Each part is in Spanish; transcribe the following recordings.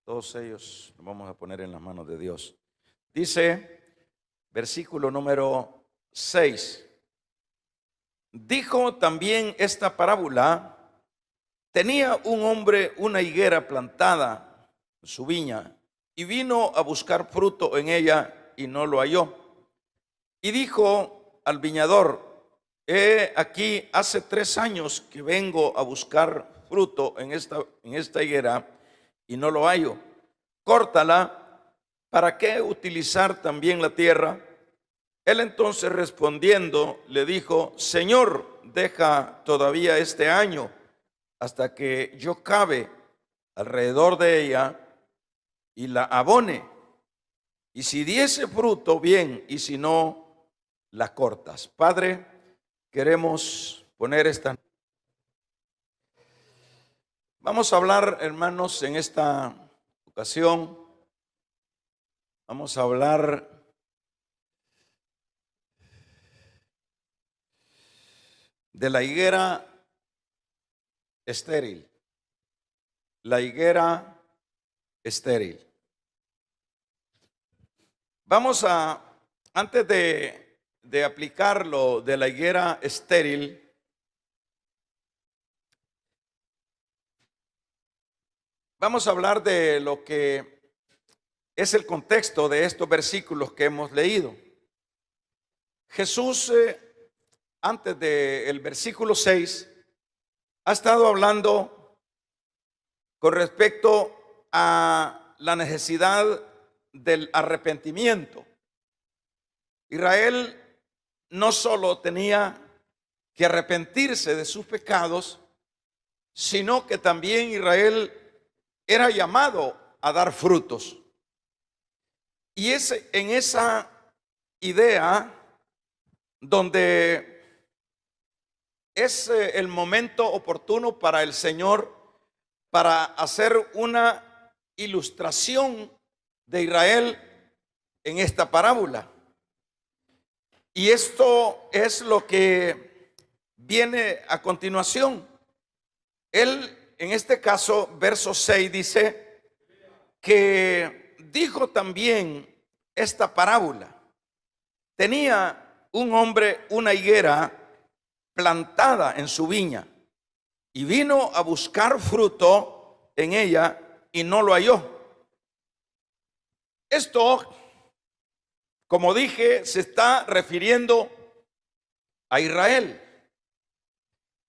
Todos ellos los vamos a poner en las manos de Dios. Dice, versículo número 6. Dijo también esta parábola: tenía un hombre una higuera plantada en su viña, y vino a buscar fruto en ella, y no lo halló. Y dijo al viñador: he aquí, hace 3 años que vengo a buscar fruto en esta higuera, y no lo hallo. Córtala. ¿Para qué utilizar también la tierra? Él entonces respondiendo le dijo: Señor, deja todavía este año hasta que yo cabe alrededor de ella y la abone. Y si diese fruto, bien, y si no, la cortas. Padre, queremos poner esta. Vamos a hablar, hermanos, en esta ocasión. Vamos a hablar de la higuera estéril. La higuera estéril. Vamos a, antes de aplicar lo de la higuera estéril, vamos a hablar de lo que es el contexto de estos versículos que hemos leído. Jesús, antes del versículo 6, ha estado hablando con respecto a la necesidad del arrepentimiento. Israel no solo tenía que arrepentirse de sus pecados, sino que también Israel era llamado a dar frutos. Y es en esa idea donde es el momento oportuno para el Señor para hacer una ilustración de Israel en esta parábola. Y esto es lo que viene a continuación. Él, en este caso, verso 6 dice que dijo también esta parábola: tenía un hombre una higuera plantada en su viña, y vino a buscar fruto en ella, y no lo halló. Esto, como dije, se está refiriendo a Israel.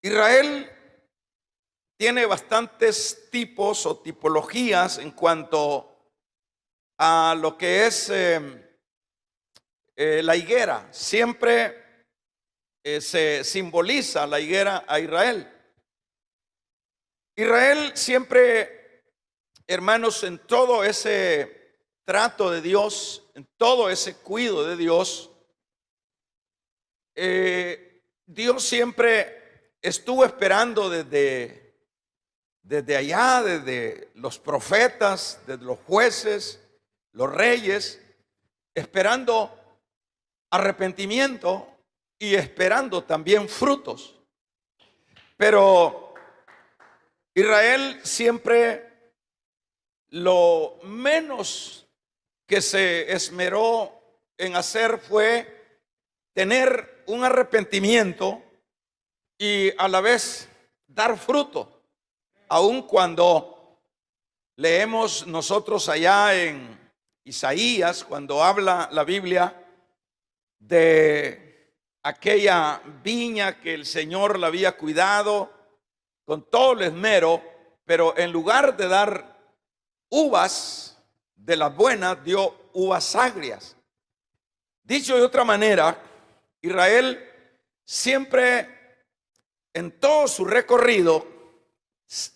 Israel tiene bastantes tipos o tipologías en cuanto a lo que es la higuera. Siempre se simboliza la higuera a Israel. Israel siempre, hermanos, en todo ese trato de Dios, en todo ese cuidado de Dios, Dios siempre estuvo esperando desde allá, desde los profetas, desde los jueces, los reyes, esperando arrepentimiento y esperando también frutos. Pero Israel siempre, lo menos que se esmeró en hacer fue tener un arrepentimiento y a la vez dar fruto. Aun cuando leemos nosotros allá en Isaías, cuando habla la Biblia de aquella viña que el Señor la había cuidado con todo el esmero, pero en lugar de dar uvas de las buenas, dio uvas agrias. Dicho de otra manera, Israel siempre en todo su recorrido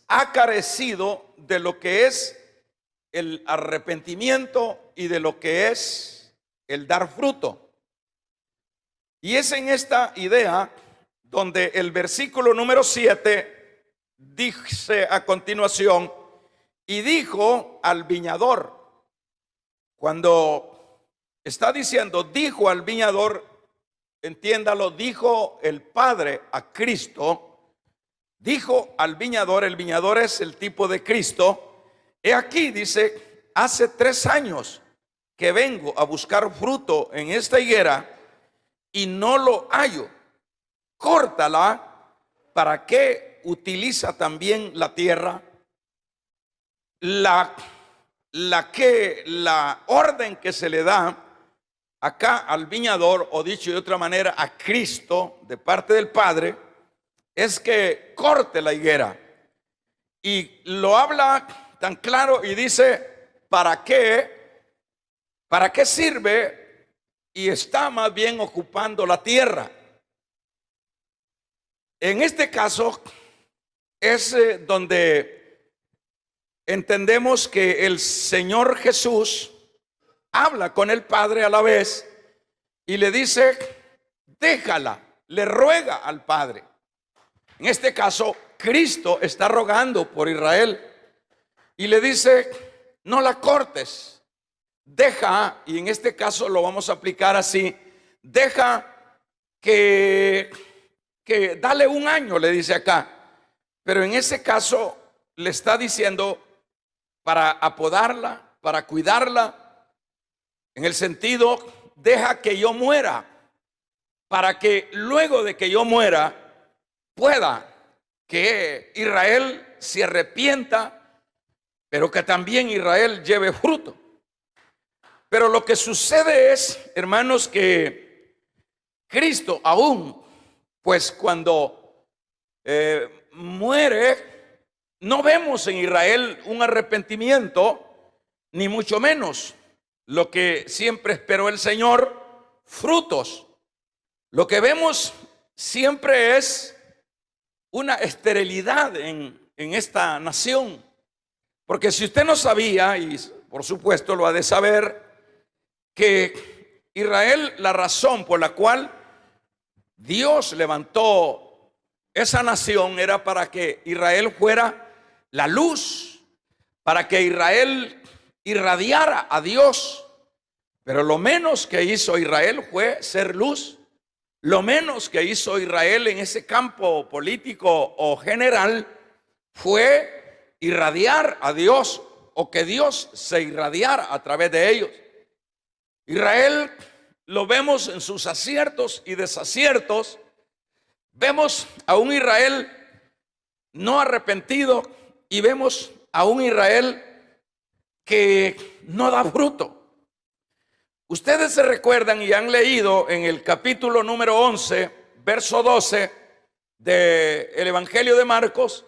ha carecido de lo que es el arrepentimiento y de lo que es el dar fruto. Y es en esta idea donde el versículo número 7 dice a continuación: y dijo al viñador. Cuando está diciendo dijo al viñador, entiéndalo, dijo el Padre a Cristo, dijo al viñador. El viñador es el tipo de Cristo, He aquí, dice, hace 3 años que vengo a buscar fruto en esta higuera y no lo hallo. Córtala. ¿Para qué utiliza también la tierra? La orden que se le da acá al viñador, o dicho de otra manera, a Cristo, de parte del Padre, es que corte la higuera. Y lo habla tan claro y dice, ¿para qué? ¿Para qué sirve? Y está más bien ocupando la tierra. En este caso es donde entendemos que el Señor Jesús habla con el Padre a la vez y le dice, déjala, le ruega al Padre. En este caso, Cristo está rogando por Israel y le dice, no la cortes, deja, y en este caso lo vamos a aplicar así, deja que dale 1 año, le dice acá, pero en ese caso le está diciendo para apodarla, para cuidarla, en el sentido, deja que yo muera, para que luego de que yo muera, pueda que Israel se arrepienta, pero que también Israel lleve fruto. Pero lo que sucede es, hermanos, que Cristo aún, pues cuando muere, no vemos en Israel un arrepentimiento, ni mucho menos lo que siempre esperó el Señor, frutos. Lo que vemos siempre es una esterilidad en esta nación. Porque si usted no sabía, y por supuesto lo ha de saber, que Israel, la razón por la cual Dios levantó esa nación era para que Israel fuera la luz, para que Israel irradiara a Dios. Pero lo menos que hizo Israel fue ser luz. Lo menos que hizo Israel en ese campo político o general fue irradiar a Dios, o que Dios se irradiara a través de ellos. Israel lo vemos en sus aciertos y desaciertos. Vemos a un Israel no arrepentido y vemos a un Israel que no da fruto. Ustedes se recuerdan y han leído en el capítulo número 11, verso 12 del Evangelio de Marcos,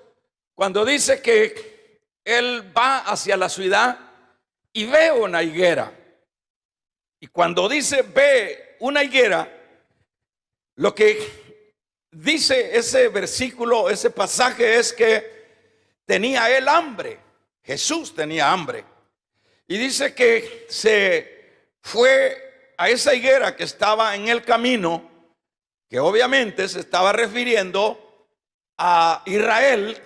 cuando dice que él va hacia la ciudad y ve una higuera. Y cuando dice ve una higuera, lo que dice ese versículo, ese pasaje, es que tenía él hambre. Jesús tenía hambre. Y dice que se fue a esa higuera que estaba en el camino, que obviamente se estaba refiriendo a Israel,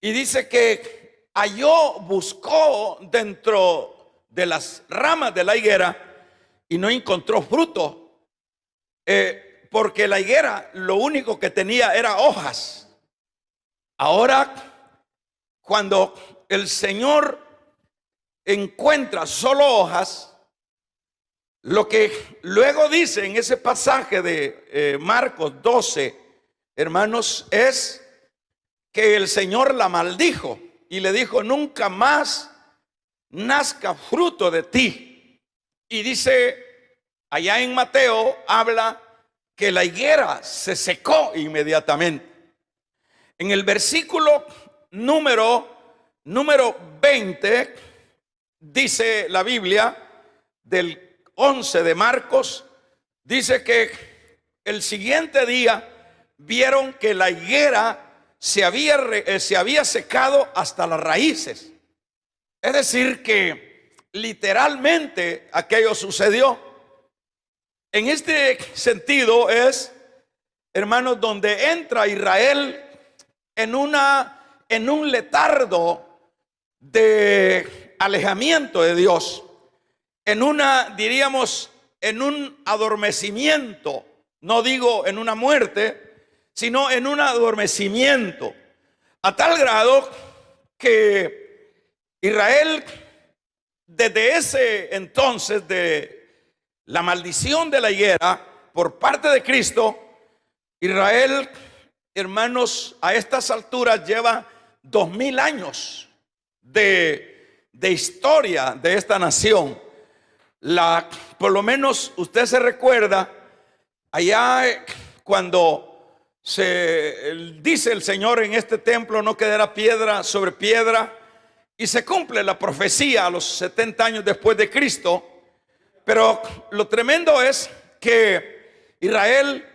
y dice que halló, buscó dentro de las ramas de la higuera y no encontró fruto, porque la higuera lo único que tenía era hojas. Ahora, cuando el Señor encuentra solo hojas, lo que luego dice en ese pasaje de Marcos 12, hermanos, es que el Señor la maldijo y le dijo: nunca más nazca fruto de ti. Y dice allá en Mateo, habla que la higuera se secó inmediatamente. En el versículo número 20 dice la Biblia del 11 de Marcos, dice que el siguiente día vieron que la higuera se había secado hasta las raíces. Es decir, que literalmente aquello sucedió. En este sentido es, hermanos, donde entra Israel en un letargo de alejamiento de Dios, en diríamos, en un adormecimiento. No digo en una muerte, sino en un adormecimiento, a tal grado que Israel, desde ese entonces de la maldición de la higuera por parte de Cristo, Israel, hermanos, a estas alturas lleva 2000 años de historia de esta nación. Por lo menos usted se recuerda allá cuando dice el Señor: en este templo no quedará piedra sobre piedra, y se cumple la profecía a los 70 años después de Cristo. Pero lo tremendo es que Israel,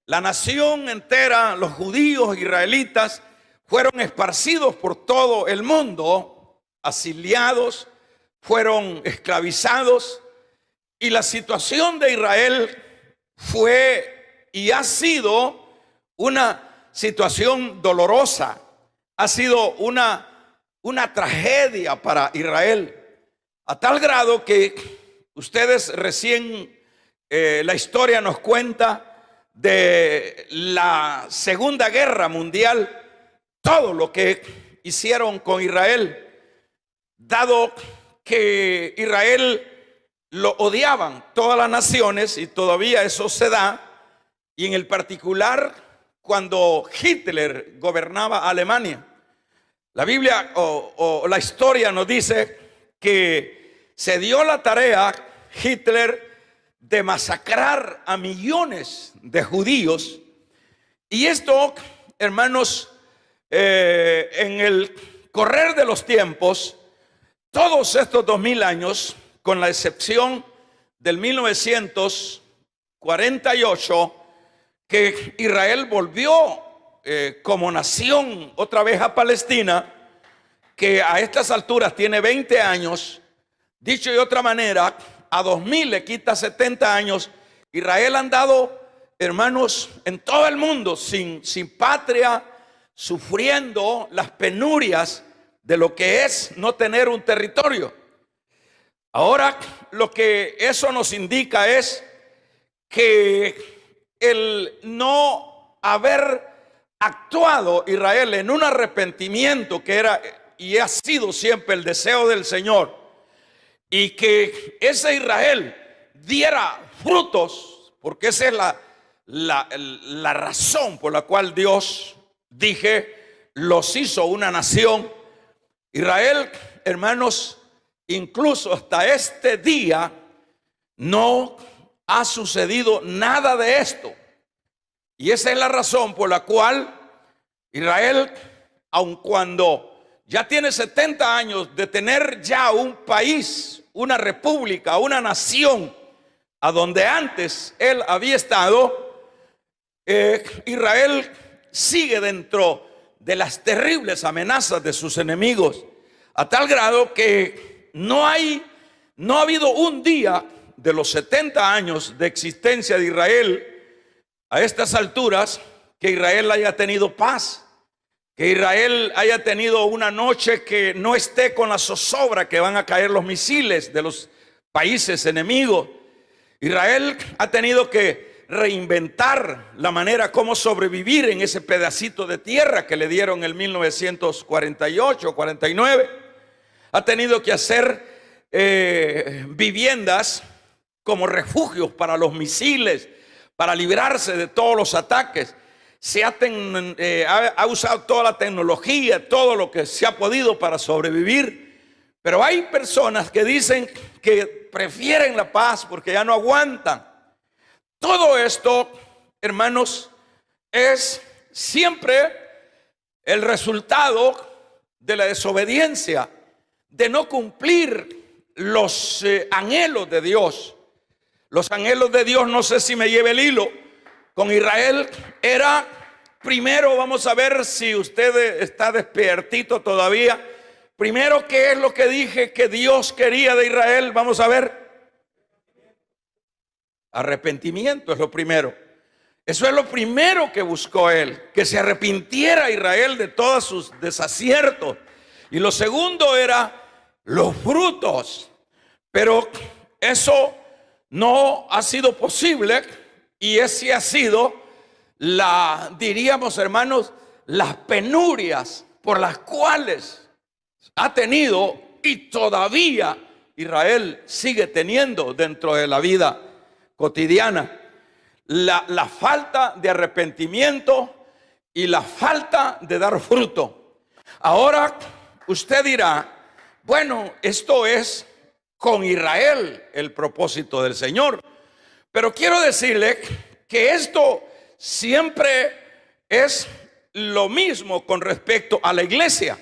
la nación entera, los judíos israelitas, fueron esparcidos por todo el mundo, asiliados, fueron esclavizados, y la situación de Israel fue y ha sido una situación dolorosa, ha sido una tragedia para Israel, a tal grado que ustedes recién, la historia nos cuenta de la Segunda Guerra Mundial, todo lo que hicieron con Israel, dado que Israel lo odiaban todas las naciones, y todavía eso se da, y en el particular cuando Hitler gobernaba Alemania. La Biblia o la historia nos dice que se dio la tarea Hitler de masacrar a millones de judíos, y esto, hermanos, en el correr de los tiempos, todos estos 2000 años, con la excepción del 1948, que Israel volvió como nación otra vez a Palestina, que a estas alturas tiene 20 años. Dicho de otra manera, a 2000 le quita 70 años. Israel ha andado, hermanos, en todo el mundo sin patria, sufriendo las penurias de lo que es no tener un territorio. Ahora, lo que eso nos indica es que el no haber actuado Israel en un arrepentimiento, que era y ha sido siempre el deseo del Señor, y que ese Israel diera frutos, porque esa es la razón por la cual Dios, dije, los hizo una nación. Israel, hermanos, incluso hasta este día no ha sucedido nada de esto. Y esa es la razón por la cual Israel, aun cuando ya tiene 70 años de tener ya un país, una república, una nación, a donde antes él había estado, Israel sigue dentro de las terribles amenazas de sus enemigos, a tal grado que no ha habido un día de los 70 años de existencia de Israel a estas alturas que Israel haya tenido paz, que Israel haya tenido una noche que no esté con la zozobra que van a caer los misiles de los países enemigos. Israel ha tenido que reinventar la manera como sobrevivir en ese pedacito de tierra que le dieron en 1948, 49. Ha tenido que hacer viviendas como refugios para los misiles, para librarse de todos los ataques. Se ha usado toda la tecnología, todo lo que se ha podido para sobrevivir. Pero hay personas que dicen que prefieren la paz porque ya no aguantan. Todo esto, hermanos, es siempre el resultado de la desobediencia, de no cumplir los anhelos de Dios. Los anhelos de Dios, no sé si me lleve el hilo, con Israel era, primero vamos a ver si usted está despiertito todavía. Primero, ¿qué es lo que dije que Dios quería de Israel? Vamos a ver. Arrepentimiento es lo primero. Eso es lo primero que buscó él, que se arrepintiera Israel de todos sus desaciertos. Y lo segundo era los frutos. Pero eso no ha sido posible, y ese ha sido diríamos, hermanos, las penurias por las cuales ha tenido y todavía Israel sigue teniendo dentro de la vida cotidiana la falta de arrepentimiento y la falta de dar fruto. Ahora usted dirá, bueno, esto es con Israel el propósito del Señor, pero quiero decirle que esto siempre es lo mismo con respecto a la iglesia.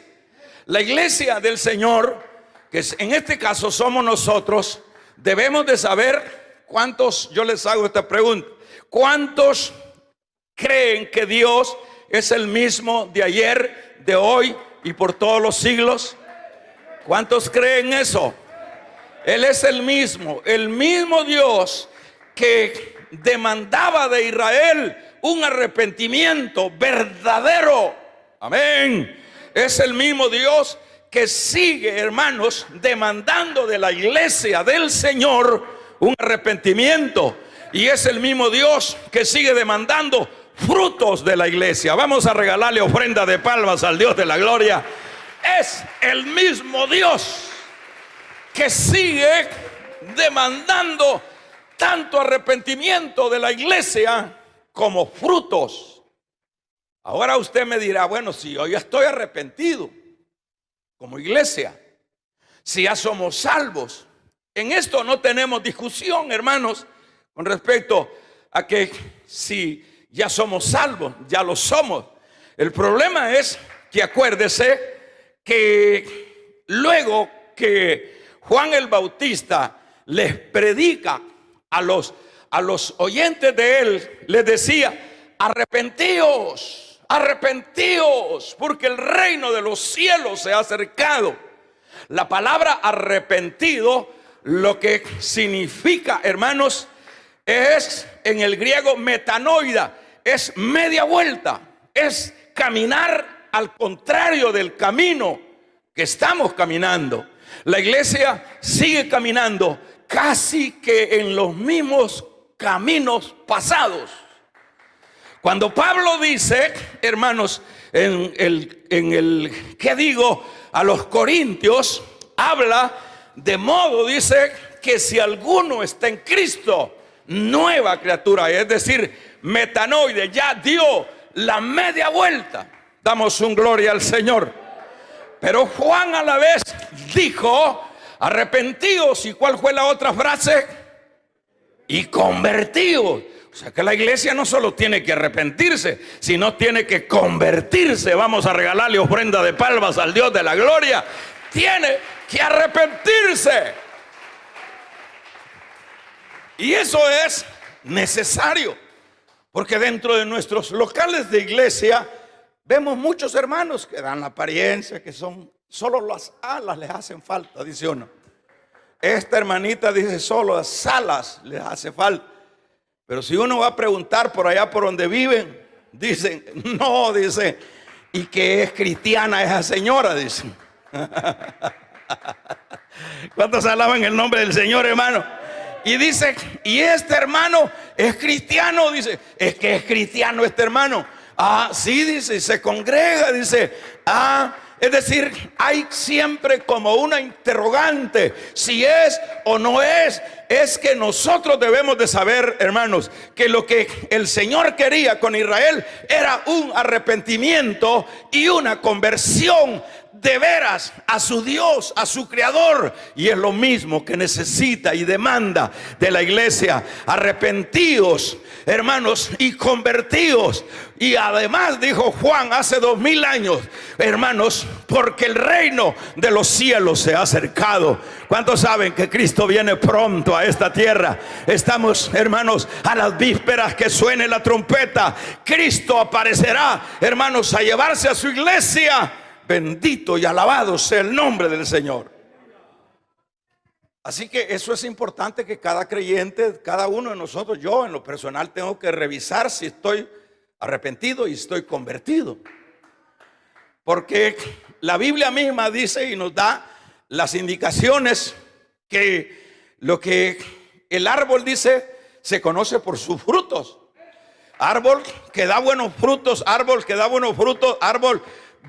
La iglesia del Señor, que en este caso somos nosotros, debemos de saber cuántos, yo les hago esta pregunta, ¿cuántos creen que Dios es el mismo de ayer, de hoy y por todos los siglos? ¿Cuántos creen eso? Él es el mismo Dios que demandaba de Israel un arrepentimiento verdadero. Amén. Es el mismo Dios que sigue, hermanos, demandando de la iglesia del Señor un arrepentimiento. Y es el mismo Dios que sigue demandando frutos de la iglesia. Vamos a regalarle ofrenda de palmas al Dios de la gloria. Es el mismo Dios que sigue demandando tanto arrepentimiento de la iglesia como frutos. Ahora usted me dirá, bueno, si yo ya estoy arrepentido como iglesia, si ya somos salvos, en esto no tenemos discusión, hermanos, con respecto a que si ya somos salvos, ya lo somos. El problema es que acuérdese que luego que Juan el Bautista les predica a los oyentes de él, les decía, arrepentíos, arrepentíos, porque el reino de los cielos se ha acercado. La palabra arrepentido, lo que significa, hermanos, es en el griego metanoida, es media vuelta, es caminar al contrario del camino que estamos caminando. La iglesia sigue caminando casi que en los mismos caminos pasados. Cuando Pablo dice, hermanos, en el ¿qué digo? A los corintios, habla de modo, dice, que si alguno está en Cristo, nueva criatura, es decir, metanoide, ya dio la media vuelta. Damos un gloria al Señor. Pero Juan a la vez dijo, arrepentidos. ¿Y cuál fue la otra frase? Y convertidos. O sea que la iglesia no solo tiene que arrepentirse, sino tiene que convertirse. Vamos a regalarle ofrenda de palmas al Dios de la gloria. Tiene que arrepentirse. Y eso es necesario, porque dentro de nuestros locales de iglesia vemos muchos hermanos que dan la apariencia que son, solo las alas les hacen falta, dice uno. Esta hermanita dice, solo las alas les hace falta. Pero si uno va a preguntar por allá por donde viven, dicen, no, dice, y que es cristiana esa señora, dicen. ¿Cuántos alaban el nombre del Señor, hermano? Y dice, y este hermano es cristiano, dice, es que es cristiano este hermano. Ah, sí, dice, se congrega, dice, es decir, hay siempre como una interrogante, si es o no es. Es que nosotros debemos de saber, hermanos, que lo que el Señor quería con Israel era un arrepentimiento y una conversión de veras a su Dios, a su Creador. Y es lo mismo que necesita y demanda de la iglesia. Arrepentidos, hermanos, y convertidos. Y además dijo Juan hace 2000 años, hermanos, porque el reino de los cielos se ha acercado. ¿Cuántos saben que Cristo viene pronto a esta tierra? Estamos, hermanos, a las vísperas que suene la trompeta. Cristo aparecerá, hermanos, a llevarse a su iglesia. Bendito y alabado sea el nombre del Señor. Así que eso es importante, que cada creyente, cada uno de nosotros, yo en lo personal tengo que revisar si estoy arrepentido y estoy convertido. Porque la Biblia misma dice y nos da las indicaciones que lo que el árbol dice se conoce por sus frutos. Árbol que da buenos frutos, árbol que da buenos frutos, árbol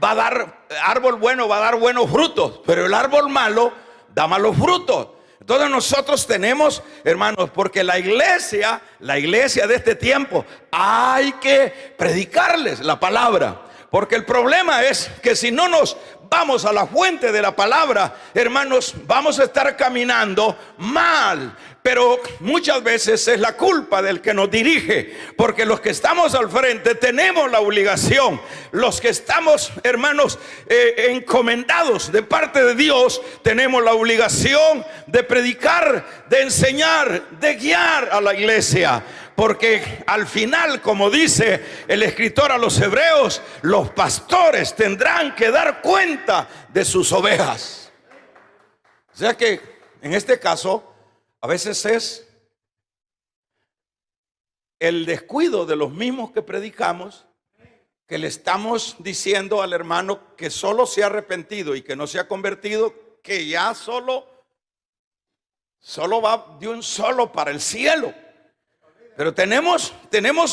va a dar, árbol bueno va a dar buenos frutos, pero el árbol malo da malos frutos. Entonces nosotros tenemos, hermanos, porque la iglesia de este tiempo, hay que predicarles la palabra. Porque el problema es que si no nos vamos a la fuente de la palabra, hermanos, vamos a estar caminando mal. Pero muchas veces es la culpa del que nos dirige, porque los que estamos al frente tenemos la obligación, los que estamos, hermanos, encomendados de parte de Dios, tenemos la obligación de predicar, de enseñar, de guiar a la iglesia. Porque al final, como dice el escritor a los hebreos, los pastores tendrán que dar cuenta de sus ovejas. O sea que en este caso, a veces es el descuido de los mismos que predicamos, que le estamos diciendo al hermano que solo se ha arrepentido y que no se ha convertido, que ya solo va de un solo para el cielo. Pero tenemos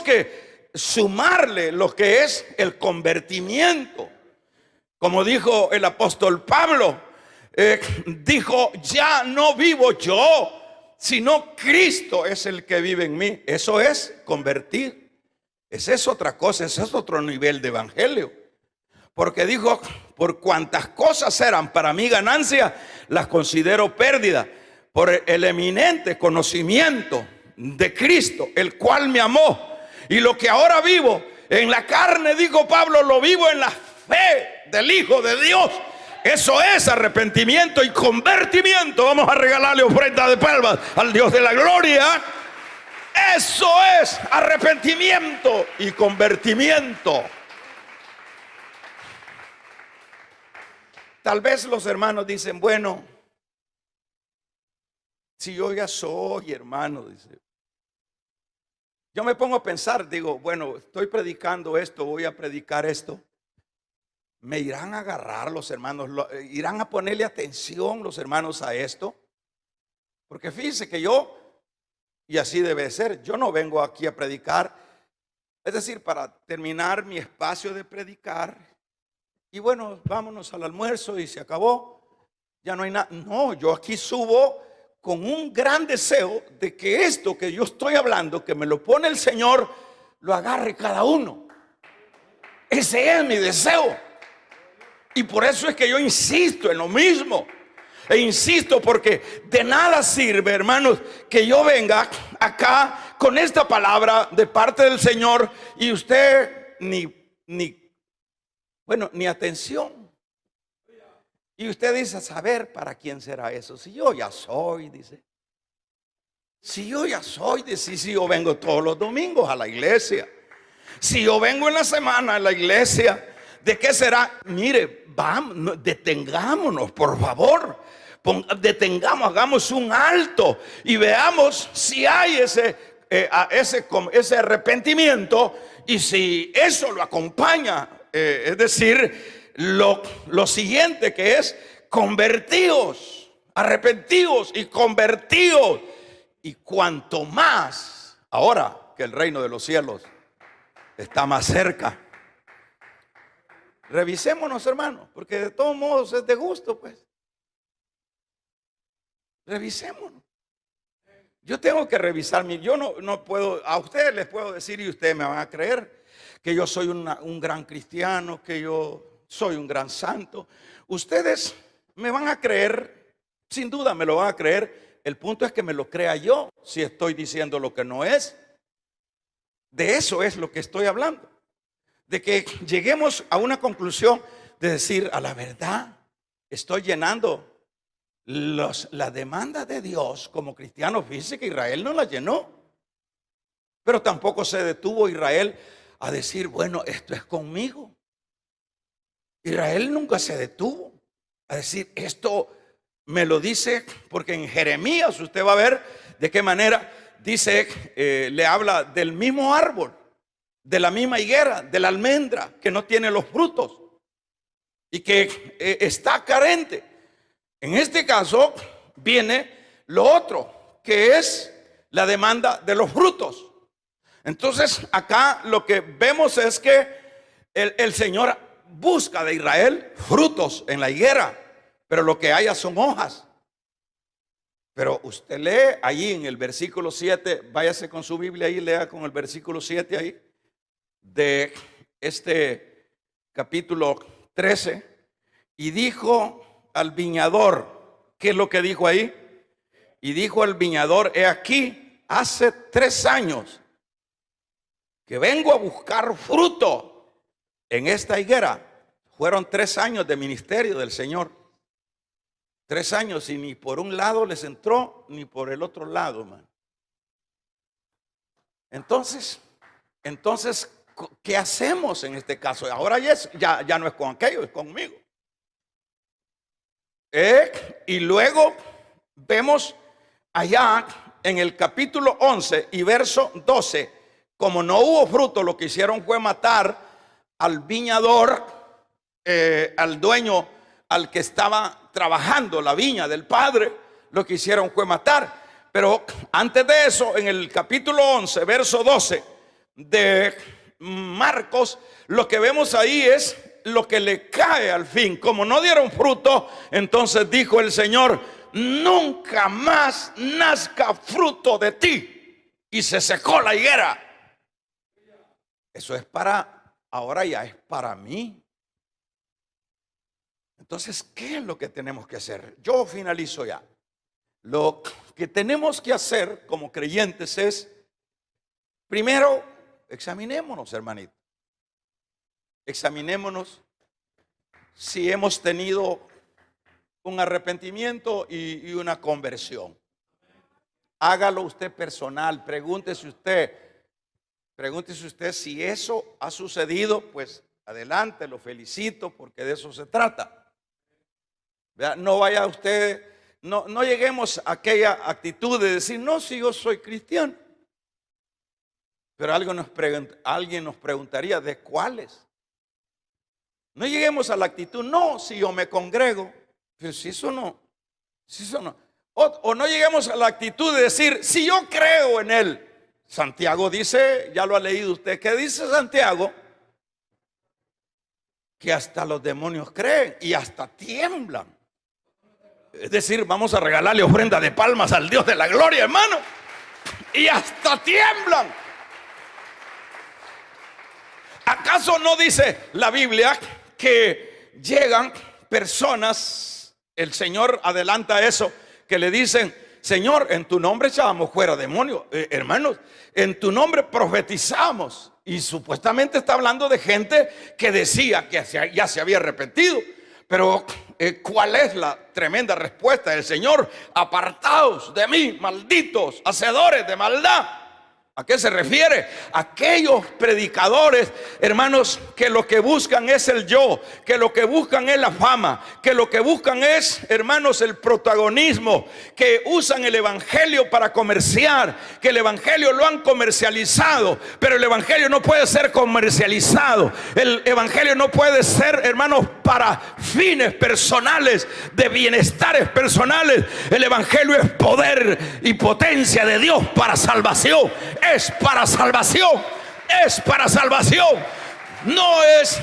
que sumarle lo que es el convertimiento. Como dijo el apóstol Pablo, dijo, ya no vivo yo, sino Cristo es el que vive en mí. Eso es convertir. Esa es otra cosa, ese es otro nivel de evangelio. Porque dijo, por cuantas cosas eran para mí ganancia, las considero pérdida, por el eminente conocimiento de Cristo, el cual me amó. Y lo que ahora vivo en la carne, dijo Pablo, lo vivo en la fe del Hijo de Dios. Eso es arrepentimiento y convertimiento. Vamos a regalarle ofrenda de palmas al Dios de la gloria. Eso es arrepentimiento y convertimiento. Tal vez los hermanos dicen, bueno, si yo ya soy hermano, dice. Yo me pongo a pensar, digo, bueno, estoy predicando esto, voy a predicar esto. ¿Me irán a agarrar los hermanos? ¿Irán a ponerle atención los hermanos a esto? Porque fíjense que yo, y así debe ser, yo no vengo aquí a predicar, es decir, para terminar mi espacio de predicar, y bueno, vámonos al almuerzo y se acabó, ya no hay nada. No, yo aquí subo con un gran deseo de que esto que yo estoy hablando, que me lo pone el Señor, lo agarre cada uno. Ese es mi deseo. Y por eso es que yo insisto en lo mismo. E insisto porque de nada sirve, hermanos, que yo venga acá con esta palabra de parte del Señor y usted ni atención. Y usted dice, a saber para quién será eso. Si yo ya soy, dice. Si yo ya soy, dice, si yo vengo todos los domingos a la iglesia. Si yo vengo en la semana a la iglesia, ¿de qué será? Mire, vamos, detengámonos, por favor. Detengamos, hagamos un alto y veamos si hay ese arrepentimiento y si eso lo acompaña. Es decir, lo siguiente que es convertidos, arrepentidos y convertidos. Y cuanto más, ahora que el reino de los cielos está más cerca. Revisémonos, hermanos, porque de todos modos es de gusto, pues. Revisémonos. Yo tengo que revisarme. Yo no puedo, a ustedes les puedo decir y ustedes me van a creer que yo soy un gran cristiano, que yo soy un gran santo. Ustedes me van a creer, sin duda me lo van a creer. El punto es que me lo crea yo si estoy diciendo lo que no es. De eso es lo que estoy hablando. De que lleguemos a una conclusión de decir, a la verdad, estoy llenando la demanda de Dios como cristiano. Fíjense que Israel no la llenó, pero tampoco se detuvo Israel a decir, bueno, esto es conmigo. Israel nunca se detuvo a decir, esto me lo dice, porque en Jeremías usted va a ver de qué manera dice, le habla del mismo árbol, de la misma higuera, de la almendra que no tiene los frutos y que está carente. En este caso viene lo otro, que es la demanda de los frutos. Entonces acá lo que vemos es que el Señor busca de Israel frutos en la higuera, pero lo que haya son hojas. Pero usted lee allí en el versículo 7, váyase con su Biblia ahí, lea con el versículo 7 ahí, de este capítulo 13, y dijo al viñador, ¿qué es lo que dijo ahí? Y dijo al viñador, he aquí, hace 3 años que vengo a buscar fruto en esta higuera. Fueron 3 años de ministerio del Señor. 3 años y ni por un lado les entró, ni por el otro lado, man. Entonces, ¿qué hacemos en este caso? Ahora ya no es con aquello, es conmigo. Y luego vemos allá en el capítulo 11 y verso 12, como no hubo fruto, lo que hicieron fue matar al viñador, al dueño, al que estaba trabajando la viña del padre. Lo que hicieron fue matar. Pero antes de eso, en el capítulo 11, verso 12 de Marcos, lo que vemos ahí es lo que le cae al fin. Como no dieron fruto, entonces dijo el Señor, nunca más nazca fruto de ti. Y se secó la higuera. Eso es ahora ya es para mí. Entonces, ¿qué es lo que tenemos que hacer? Yo finalizo ya. Lo que tenemos que hacer como creyentes es, primero, examinémonos, hermanito. Examinémonos si hemos tenido un arrepentimiento y una conversión. Hágalo usted personal. Pregúntese usted si eso ha sucedido. Pues adelante, lo felicito, porque de eso se trata. No vaya usted, no lleguemos a aquella actitud de decir, no, si yo soy cristiano. Pero alguien nos preguntaría, ¿de cuáles? No lleguemos a la actitud, no, si yo me congrego. Pero si eso no. O no lleguemos a la actitud de decir, si yo creo en Él. Santiago dice, ya lo ha leído usted, ¿qué dice Santiago? Que hasta los demonios creen y hasta tiemblan. Es decir, vamos a regalarle ofrenda de palmas al Dios de la gloria, hermano. Y hasta tiemblan. ¿Acaso no dice la Biblia que llegan personas, el Señor adelanta eso, que le dicen, Señor, en tu nombre echábamos fuera demonios, hermanos, en tu nombre profetizamos? Y supuestamente está hablando de gente que decía que ya se había arrepentido. Pero ¿cuál es la tremenda respuesta del Señor? Apartaos de mí, malditos, hacedores de maldad. ¿A qué se refiere? Aquellos predicadores, hermanos, que lo que buscan es el yo, que lo que buscan es la fama, que lo que buscan es, hermanos, el protagonismo, que usan el evangelio para comerciar, que el evangelio lo han comercializado, pero el evangelio no puede ser comercializado. El evangelio no puede ser, hermanos, para fines personales, de bienestares personales. El evangelio es poder y potencia de Dios para salvación. Es para salvación, es para salvación. No es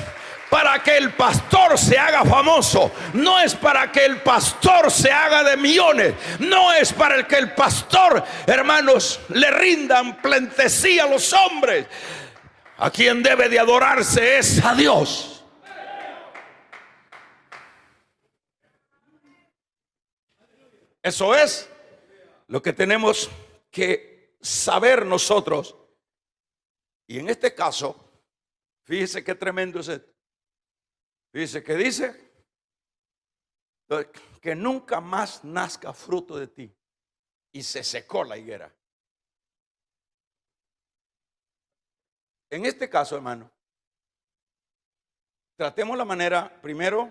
para que el pastor se haga famoso, no es para que el pastor se haga de millones, no es para que el pastor, hermanos, le rindan pleitesía a los hombres. A quien debe de adorarse es a Dios. Eso es lo que tenemos que saber nosotros. Y en este caso, fíjese qué tremendo es esto. Fíjese que dice que nunca más nazca fruto de ti. Y se secó la higuera. En este caso, hermano, tratemos la manera primero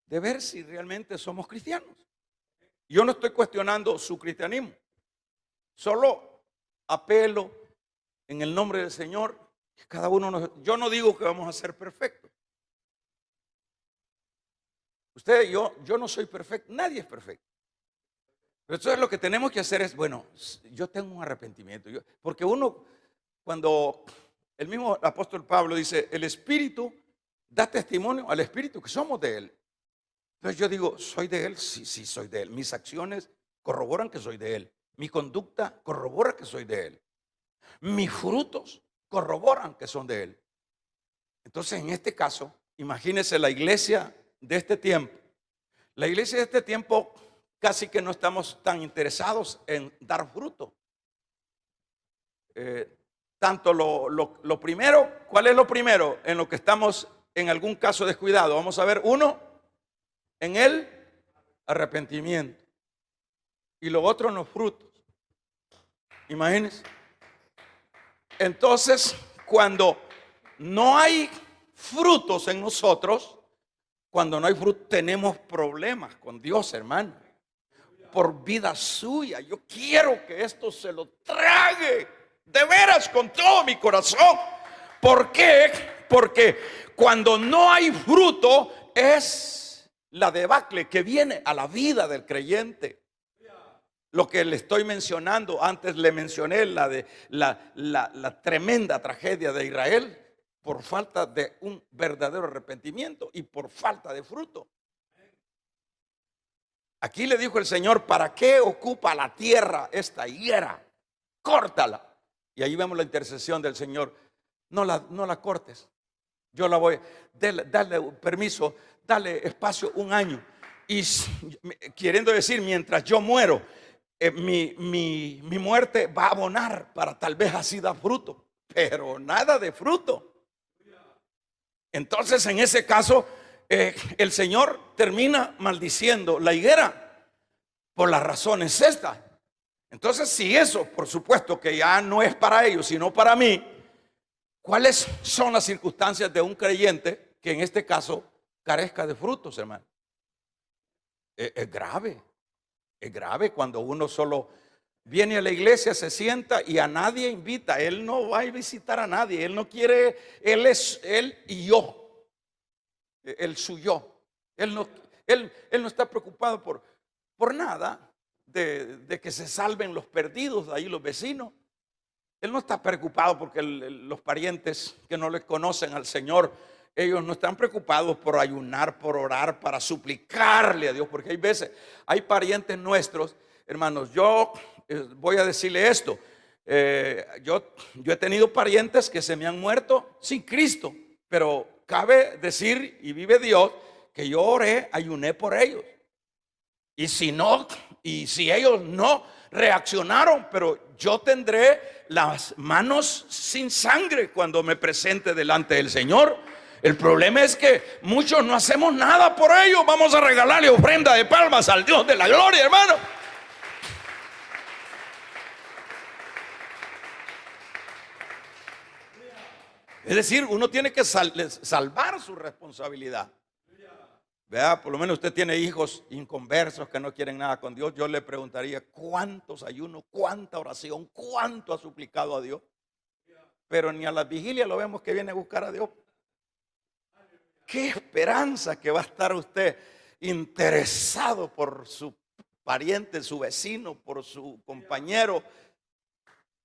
de ver si realmente somos cristianos. Yo no estoy cuestionando su cristianismo. Solo apelo en el nombre del Señor. Cada uno yo no digo que vamos a ser perfectos. Usted, yo no soy perfecto. Nadie es perfecto. Pero entonces lo que tenemos que hacer es, bueno, yo tengo un arrepentimiento. Porque cuando el mismo apóstol Pablo dice, el Espíritu da testimonio al Espíritu que somos de Él. Entonces yo digo, ¿soy de Él? Sí, sí, soy de Él. Mis acciones corroboran que soy de Él. Mi conducta corrobora que soy de Él. Mis frutos corroboran que son de Él. Entonces, en este caso, imagínense la iglesia de este tiempo. La iglesia de este tiempo casi que no estamos tan interesados en dar fruto. Tanto lo primero, ¿cuál es lo primero en lo que estamos en algún caso descuidado? Vamos a ver, uno, en el arrepentimiento. Y lo otro en los frutos. Imagínense. Entonces, cuando no hay frutos en nosotros, cuando no hay frutos, tenemos problemas con Dios, hermano. Por vida suya. Yo quiero que esto se lo trague de veras con todo mi corazón. ¿Por qué? Porque cuando no hay fruto es la debacle que viene a la vida del creyente. Lo que le estoy mencionando, antes le mencioné la tremenda tragedia de Israel por falta de un verdadero arrepentimiento y por falta de fruto. Aquí le dijo el Señor, ¿para qué ocupa la tierra esta higuera? Córtala. Y ahí vemos la intercesión del Señor. No la cortes. Yo la voy, dale permiso, dale espacio un año. Y queriendo decir, mientras yo muero, mi muerte va a abonar para tal vez así dar fruto. Pero nada de fruto. Entonces, en ese caso, el Señor termina maldiciendo la higuera por las razones estas. Entonces, si eso, por supuesto que ya no es para ellos, sino para mí, ¿cuáles son las circunstancias de un creyente que en este caso carezca de frutos, hermano? Es grave. Es grave cuando uno solo viene a la iglesia, se sienta y a nadie invita. Él no va a visitar a nadie. Él no quiere, él es él y yo. El suyo. Él no está preocupado por nada de que se salven los perdidos, de ahí los vecinos. Él no está preocupado porque los parientes que no le conocen al Señor, ellos no están preocupados por ayunar, por orar, para suplicarle a Dios. Porque hay veces, hay parientes nuestros, hermanos, yo voy a decirle esto. Yo he tenido parientes que se me han muerto sin Cristo, pero cabe decir, y vive Dios, que yo oré, ayuné por ellos. Y si ellos no reaccionaron, pero yo tendré las manos sin sangre cuando me presente delante del Señor. El problema es que muchos no hacemos nada por ellos. Vamos a regalarle ofrenda de palmas al Dios de la gloria, hermano. Es decir, uno tiene que salvar su responsabilidad. Vea, por lo menos usted tiene hijos inconversos que no quieren nada con Dios. Yo le preguntaría cuántos ayunos, cuánta oración, cuánto ha suplicado a Dios. Pero ni a las vigilias lo vemos que viene a buscar a Dios. Qué esperanza que va a estar usted interesado por su pariente, su vecino, por su compañero.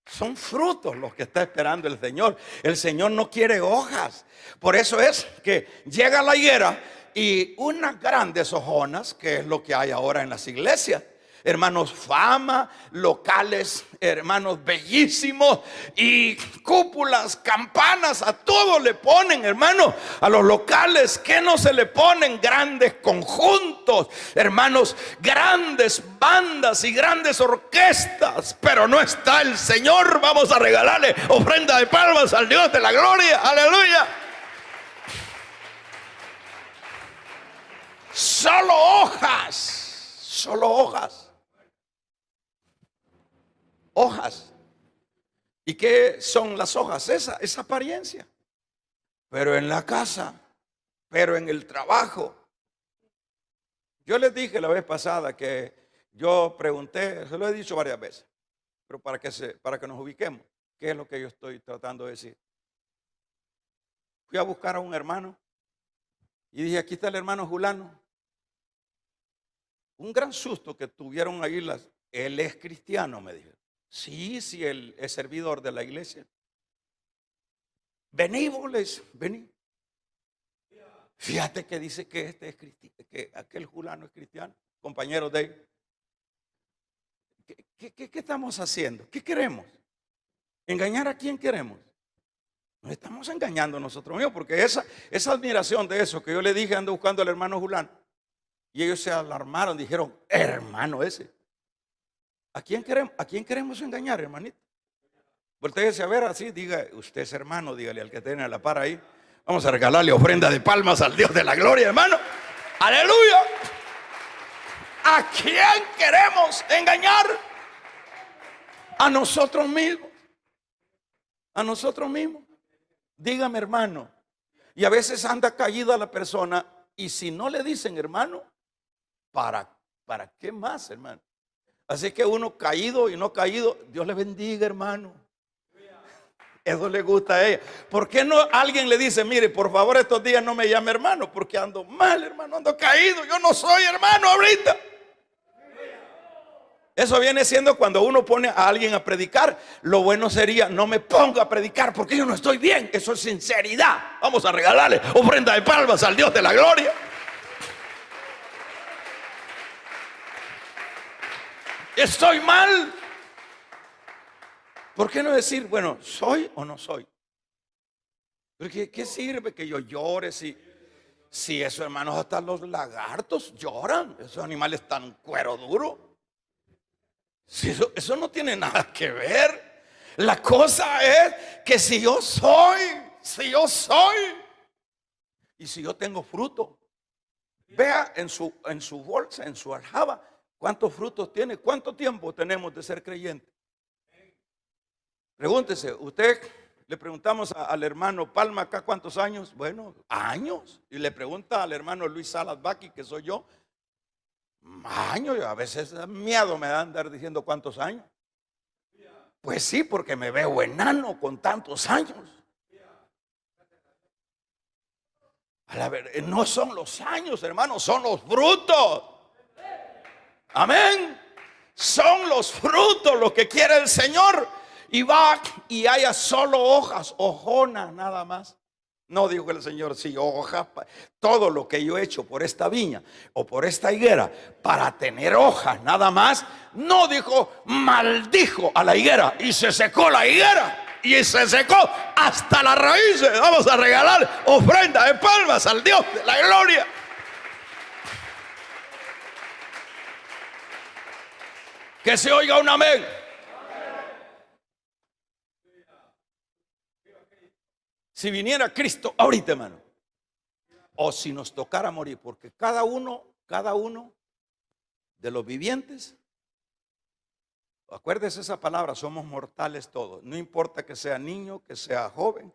Son frutos los que está esperando el Señor. El Señor no quiere hojas. Por eso es que llega la higuera y unas grandes hojonas, que es lo que hay ahora en las iglesias. Hermanos, fama, locales, hermanos, bellísimos, y cúpulas, campanas, a todo le ponen, hermanos, a los locales. ¿Qué no se le ponen? Grandes conjuntos, hermanos, grandes bandas y grandes orquestas, pero no está el Señor. Vamos a regalarle ofrenda de palmas al Dios de la gloria, aleluya. Solo hojas, solo hojas. Hojas. ¿Y qué son las hojas? Esa apariencia. Pero en la casa, pero en el trabajo. Yo les dije la vez pasada que yo pregunté, se lo he dicho varias veces, pero para que nos ubiquemos, ¿qué es lo que yo estoy tratando de decir? Fui a buscar a un hermano y dije, aquí está el hermano Julano. Un gran susto que tuvieron ahí él es cristiano, me dijeron. Sí, él es servidor de la iglesia. Vení, boles, vení. Fíjate que dice que este es cristiano, que aquel fulano es cristiano, compañero de él. ¿Qué estamos haciendo? ¿Qué queremos? ¿Engañar a quién queremos? Nos estamos engañando nosotros mismos, porque esa admiración de eso que yo le dije, ando buscando al hermano Julán, y ellos se alarmaron, dijeron, hermano ese. ¿A quién queremos engañar, hermanito? Voltéese a ver así, diga, usted es hermano, dígale al que tiene a la par ahí. Vamos a regalarle ofrenda de palmas al Dios de la gloria, hermano. Aleluya. ¿A quién queremos engañar? A nosotros mismos. A nosotros mismos. Dígame, hermano. Y a veces anda caída la persona, y si no le dicen, hermano, ¿para qué más, hermano? Así que uno caído y no caído, Dios le bendiga, hermano. Eso le gusta a ella. ¿Por qué no alguien le dice, mire, por favor estos días no me llame hermano, porque ando mal, hermano, ando caído, yo no soy hermano ahorita? Eso viene siendo cuando uno pone a alguien a predicar. Lo bueno sería, no me ponga a predicar porque yo no estoy bien. Eso es sinceridad. Vamos a regalarle ofrenda de palmas al Dios de la gloria. Estoy mal. ¿Por qué no decir, bueno, soy o no soy? Porque ¿qué sirve que yo llore si esos hermanos, hasta los lagartos lloran? Esos animales están cuero duro. Si eso no tiene nada que ver. La cosa es que si yo soy y si yo tengo fruto, vea en su bolsa, en su aljaba, cuántos frutos tiene, cuánto tiempo tenemos de ser creyentes. Pregúntese, le preguntamos al hermano Palma acá cuántos años. Bueno, años. Y le pregunta al hermano Luis Salas Baki, que soy yo, años. A veces miedo me da andar diciendo cuántos años. Pues sí, porque me veo enano con tantos años. No son los años, hermano, son los frutos. Amén. Son los frutos lo que quiere el Señor. Y va y haya solo hojas, hojonas nada más. No dijo el Señor, sí, hojas. Todo lo que yo he hecho por esta viña o por esta higuera para tener hojas nada más. No dijo, maldijo a la higuera y se secó la higuera. Y se secó hasta las raíces. Vamos a regalar ofrenda de palmas al Dios de la gloria. Que se oiga un amén. Si viniera Cristo ahorita, hermano, o si nos tocara morir, porque cada uno de los vivientes, acuérdese esa palabra, somos mortales todos. No importa que sea niño, que sea joven,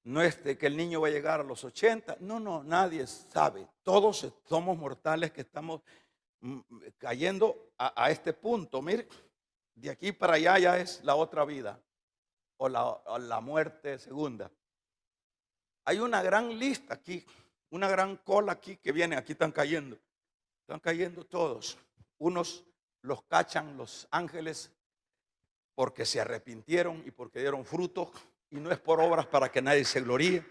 no es de que el niño va a llegar a los 80, no, nadie sabe. Todos somos mortales que estamos cayendo a este punto. Mire, de aquí para allá ya es la otra vida, o la muerte segunda. Hay una gran lista aquí, una gran cola aquí que viene, aquí están cayendo todos. Unos los cachan los ángeles porque se arrepintieron y porque dieron fruto, y no es por obras para que nadie se gloríe,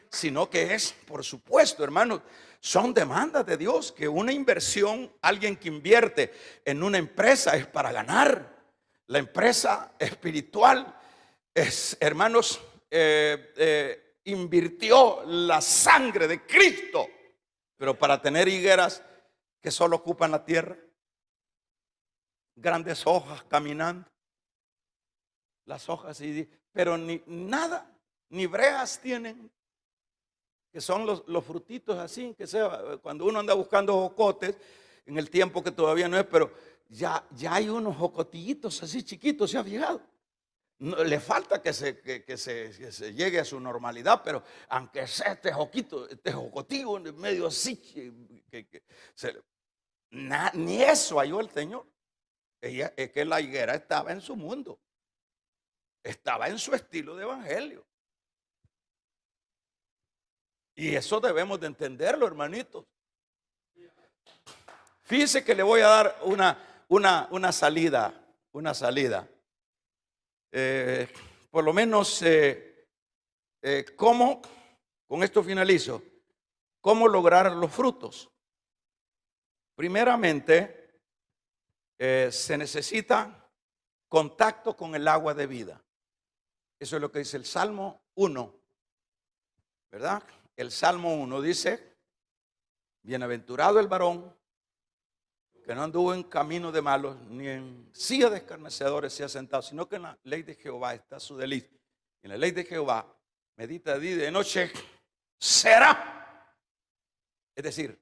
sino que es, por supuesto, hermanos, son demandas de Dios, que una inversión, alguien que invierte en una empresa es para ganar. La empresa espiritual es, hermanos, invirtió la sangre de Cristo, pero para tener higueras que solo ocupan la tierra, grandes hojas caminando, las hojas, pero ni nada, ni breas tienen, que son los frutitos así, que sea, cuando uno anda buscando jocotes, en el tiempo que todavía no es, pero ya hay unos jocotillitos así chiquitos, ¿se ha fijado? No, le falta que se llegue a su normalidad, pero aunque sea este jocotillo en medio así, ni eso halló el Señor. Es que la higuera estaba en su mundo, estaba en su estilo de evangelio. Y eso debemos de entenderlo, hermanitos. Fíjese que le voy a dar una salida. Por lo menos, ¿cómo? Con esto finalizo. ¿Cómo lograr los frutos? Primeramente, se necesita contacto con el agua de vida. Eso es lo que dice el Salmo 1, ¿verdad? El Salmo 1 dice: bienaventurado el varón que no anduvo en camino de malos, ni en silla de escarnecedores se ha sentado, sino que en la ley de Jehová está su delicia. En la ley de Jehová medita de día y de noche. Será. Es decir,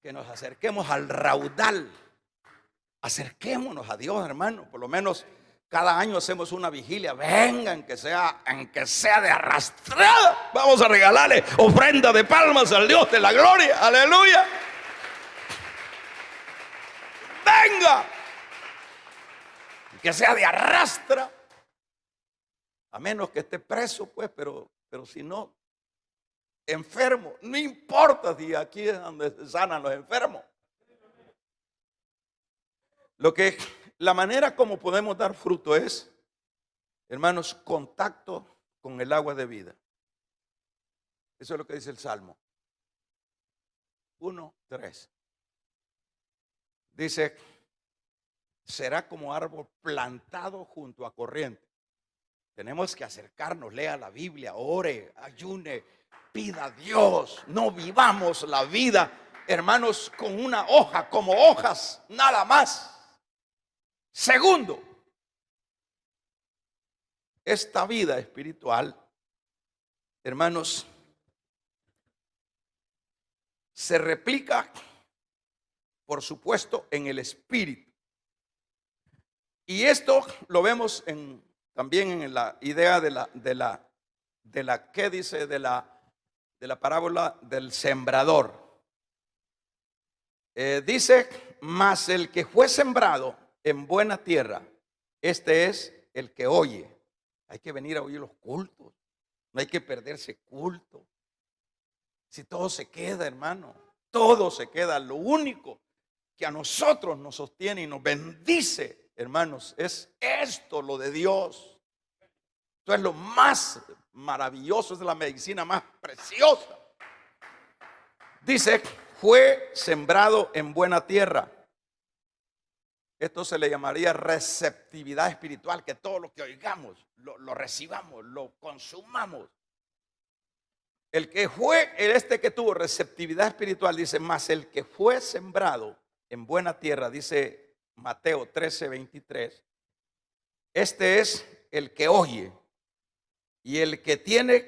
que nos acerquemos al raudal. Acerquémonos a Dios, hermano. Por lo menos cada año hacemos una vigilia. Vengan, que sea, aunque sea de arrastrada, vamos a regalarle ofrenda de palmas al Dios de la gloria. Aleluya. Venga, que sea de arrastra, a menos que esté preso, pues, pero si no, enfermo, no importa si aquí es donde se sanan los enfermos. La manera como podemos dar fruto es, hermanos, contacto con el agua de vida. Eso es lo que dice el Salmo 1:3. Dice: será como árbol plantado junto a corriente. Tenemos que acercarnos, lea la Biblia, ore, ayune, pida a Dios. No vivamos la vida, hermanos, con una hoja, como hojas, nada más. Segundo, esta vida espiritual, hermanos, se replica, por supuesto, en el espíritu. Y esto lo vemos también en la idea de la ¿qué dice? De la parábola del sembrador. Dice: mas el que fue sembrado en buena tierra, este es el que oye. Hay que venir a oír los cultos. No hay que perderse culto. Si todo se queda, hermano, todo se queda. Lo único que a nosotros nos sostiene y nos bendice, hermanos, es esto, lo de Dios. Esto es lo más maravilloso, es la medicina más preciosa. Dice: fue sembrado en buena tierra. Esto se le llamaría receptividad espiritual, que todo lo que oigamos lo recibamos, lo consumamos. El que fue, que tuvo receptividad espiritual, dice: más el que fue sembrado en buena tierra, dice Mateo 13:23, este es el que oye y el que tiene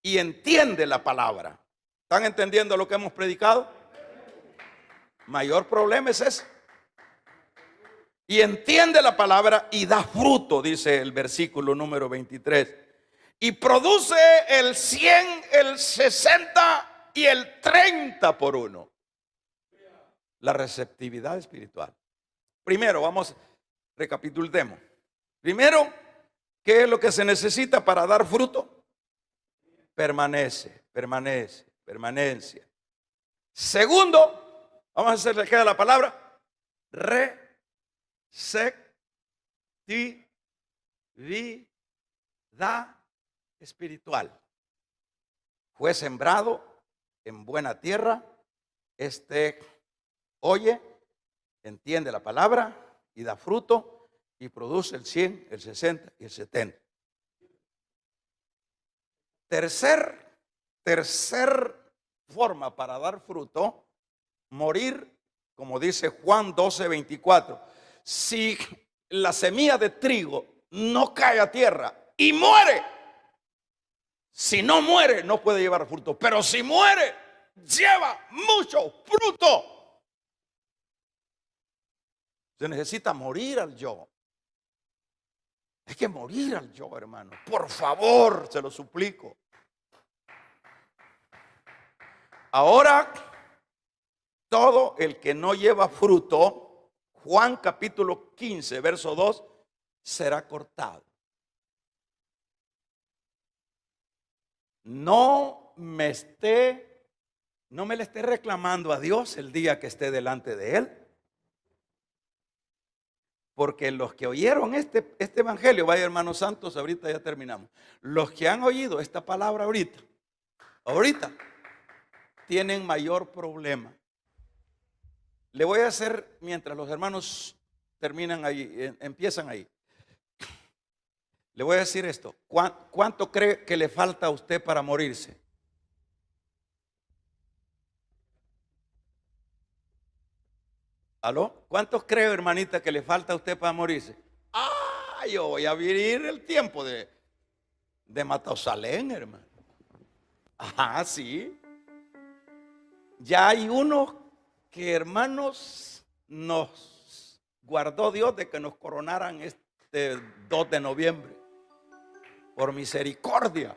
y entiende la palabra. ¿Están entendiendo lo que hemos predicado? Mayor problema es ese. Y entiende la palabra y da fruto, dice el versículo número 23. Y produce el 100, el 60 y el 30 por uno. La receptividad espiritual. Primero, vamos, recapitulemos. Primero, ¿qué es lo que se necesita para dar fruto? Permanencia. Segundo, vamos a hacerle queda la palabra receptividad espiritual. Fue sembrado en buena tierra, oye, entiende la palabra y da fruto y produce el 100, el 60 y el 70. Tercer forma para dar fruto: morir, como dice Juan 12:24. Si la semilla de trigo no cae a tierra y muere, si no muere no puede llevar fruto, pero si muere lleva mucho fruto. Se necesita morir al yo. Hay que morir al yo, hermano. Por favor, se lo suplico. Ahora, todo el que no lleva fruto, Juan capítulo 15, verso 2, será cortado. No me le esté reclamando a Dios el día que esté delante de Él. Porque los que oyeron este evangelio, vaya hermanos santos, ahorita ya terminamos. Los que han oído esta palabra ahorita, tienen mayor problema. Le voy a hacer, mientras los hermanos terminan ahí, empiezan ahí, le voy a decir esto. ¿Cuánto cree que le falta a usted para morirse? ¿Aló? ¿Cuántos cree, hermanita, que le falta a usted para morirse? Ah, yo voy a vivir el tiempo de Matusalén, hermano. Ah, sí. Ya hay unos que, hermanos, nos guardó Dios de que nos coronaran este 2 de noviembre. Por misericordia.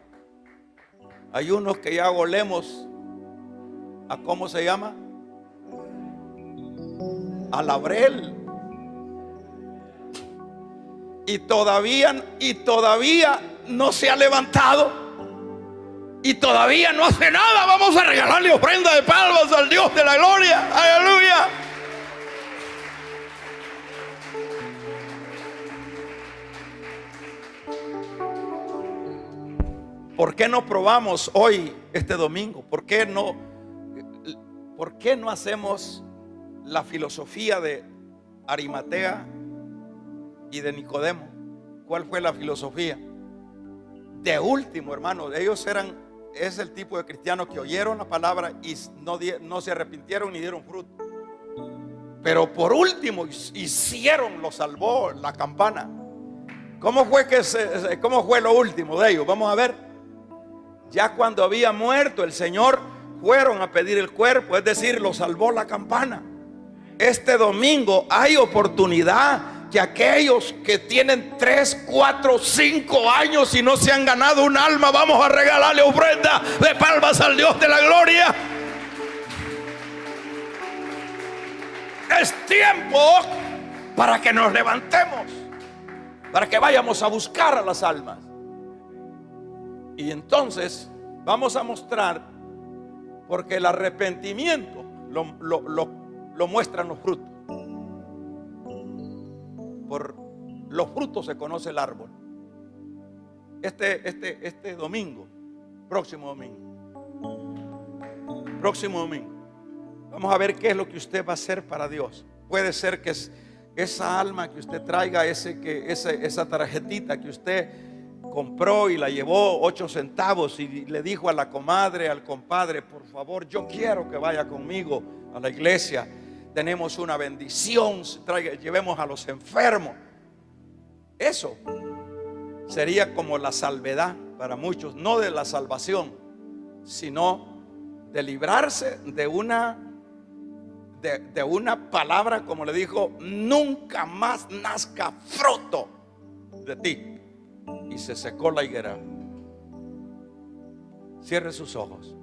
Hay unos que ya golemos a, ¿cómo se llama? A Laurel. Y todavía no se ha levantado. Y todavía no hace nada. Vamos a regalarle ofrenda de palmas al Dios de la gloria. Aleluya. ¿Por qué no probamos hoy, este domingo? ¿Por qué no hacemos la filosofía de Arimatea y de Nicodemo? ¿Cuál fue la filosofía? De último, hermano, es el tipo de cristianos que oyeron la palabra y no se arrepintieron ni dieron fruto. Pero por último hicieron, lo salvó la campana. ¿Cómo fue lo último de ellos? Vamos a ver. Ya cuando había muerto el Señor, fueron a pedir el cuerpo, es decir, lo salvó la campana. Este domingo hay oportunidad que aquellos que tienen 3, 4, 5 años y no se han ganado un alma, vamos a regalarle ofrenda de palmas al Dios de la gloria. Es tiempo para que nos levantemos, para que vayamos a buscar a las almas. Y entonces vamos a mostrar, porque el arrepentimiento lo muestran los frutos. Por los frutos se conoce el árbol. Este domingo, próximo domingo, vamos a ver qué es lo que usted va a hacer para Dios. Puede ser que esa alma que usted traiga, esa tarjetita que usted compró y la llevó 8 centavos y le dijo a la comadre, al compadre, por favor, yo quiero que vaya conmigo a la iglesia. Tenemos una bendición, llevemos a los enfermos. Eso sería como la salvedad para muchos, no de la salvación, sino de librarse de una palabra, como le dijo, nunca más nazca fruto de ti. Y se secó la higuera. Cierre sus ojos.